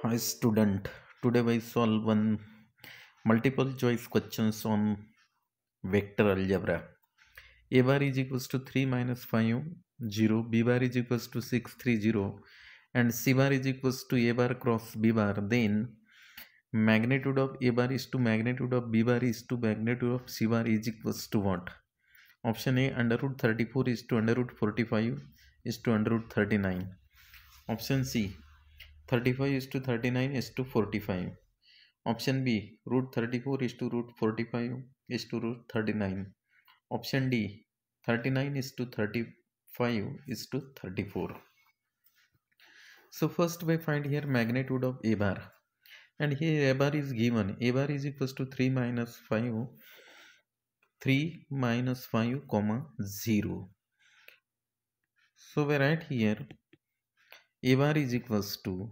Hi student, today we solve one multiple choice questions on vector algebra. A bar is equals to 3 minus 5, 0, B bar is equals to 6, 3, 0 and C bar is equals to A bar cross B bar. Then magnitude of A bar is to magnitude of B bar is to magnitude of C bar is equals to what? Option A, under root 34 is to under root 45 is to under root 39. Option C, 35 is to 39 is to 45. Option B, root 34 is to root 45 is to root 39. Option D, 39 is to 35 is to 34. So first we find here magnitude of A bar. And here A bar is given. A bar is equals to 3 minus 5, 3 minus 5, comma 0. So we write here A bar is equals to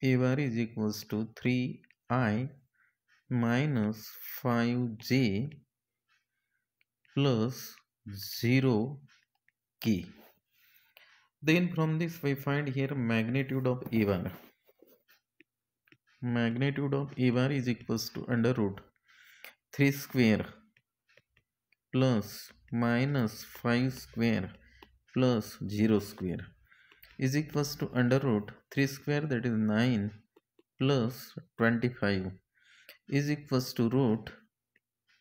3I minus 5j plus 0k. Then from this we find here magnitude of A bar. Magnitude of A bar is equals to under root 3 square plus minus 5 square plus 0 square is equals to under root 3 square, that is 9, plus 25 is equals to root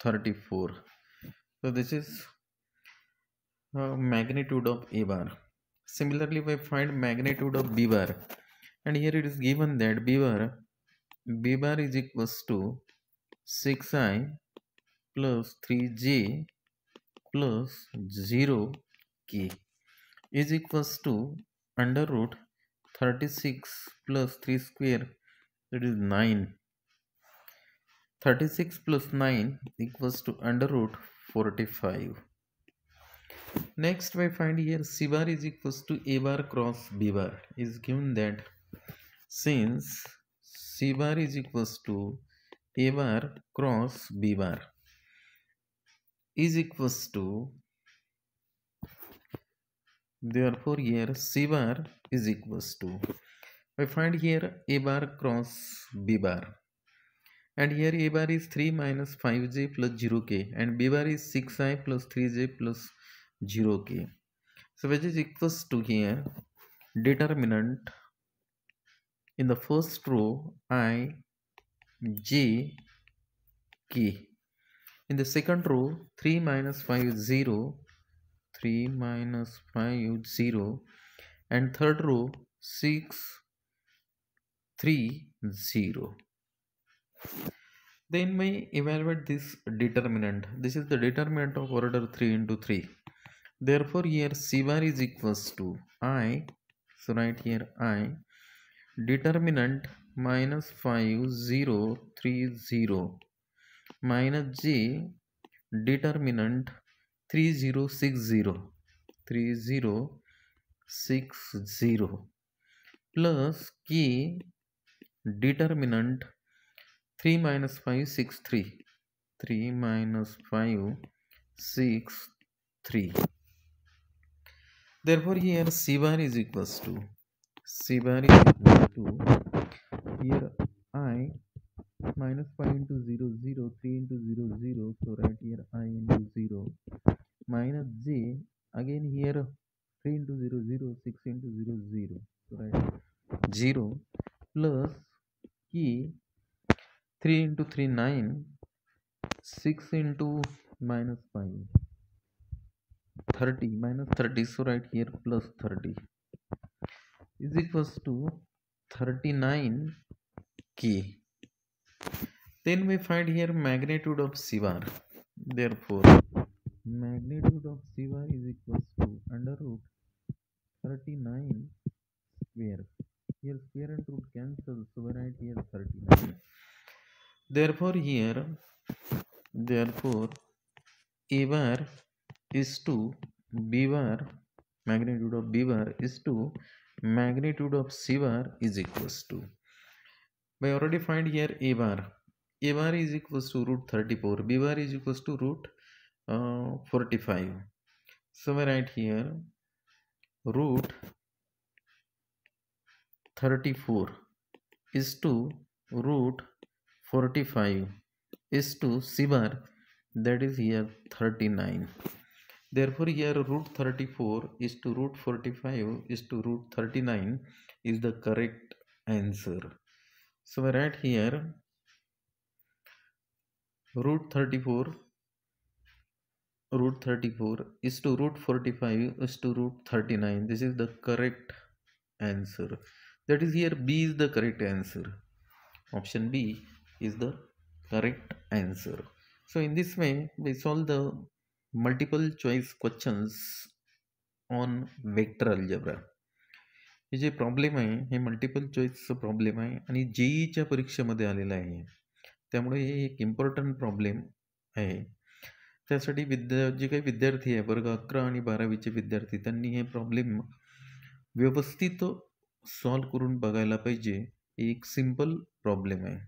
34. So this is magnitude of A bar. Similarly, we find magnitude of B bar, and here it is given that B bar is equals to 6I plus 3j plus 0k is equals to under root 36 plus 3 square, that is 9. 36 plus 9 equals to under root 45. Next we find here C bar is equals to A bar cross B bar. Is given that since C bar is equals to A bar cross B bar is equals to, therefore here C bar is equals to, we find here A bar cross B bar, and here A bar is 3 minus 5j plus 0k and B bar is 6I plus 3j plus 0k. So which is equals to here determinant in the first row I, j, k. In the second row 3 minus 5 0, 3 minus 5 0, and third row 6 3 0. Then we evaluate this determinant. This is the determinant of order 3 into 3. Therefore here C bar is equals to I, so write here I, determinant minus 5 0 3 0 minus j, determinant 3060 plus k, determinant 3 minus 5 6 3, 3 minus 5 6 3. Therefore here C bar is equals to here I minus 5 into 0 0, 3 into 0 0, so right here I into 0 minus j, again here 3 into 0 0, 6 into 0 0, so right 0 plus k, 3 into 3 9, 6 into minus 5 30, minus 30, so right here plus 30 is equals to 39k. Then we find here magnitude of C bar. Therefore magnitude of C bar is equals to under root 39 square. Here square and root cancel, so we write here 39. Therefore A bar is to B bar, magnitude of B bar is to magnitude of C bar is equals to, we already find here A bar. A bar is equals to root 34, B bar is equals to root 45. So we write here root 34 is to root 45 is to C bar, that is here 39. Therefore here root 34 is to root 45 is to root 39 is the correct answer. So I write here root 34 is to root 45 is to root 39. This is the correct answer. That is here B is the correct answer. Option B is the correct answer. So in this way we solve the multiple choice questions on vector algebra. हे जे problem आहे हे multiple चॉईसचं problem आहे आणि जेईच्या परीक्षेमध्ये आलेलं आहे, त्यामुळे हे एक इम्पॉर्टंट प्रॉब्लेम आहे. त्यासाठी जे काही विद्यार्थी आहे वर्ग 11 आणि 12वीचे विद्यार्थी त्यांनी हे प्रॉब्लेम व्यवस्थित सॉल्व करून बघायला पाहिजे. एक सिंपल प्रॉब्लेम आहे.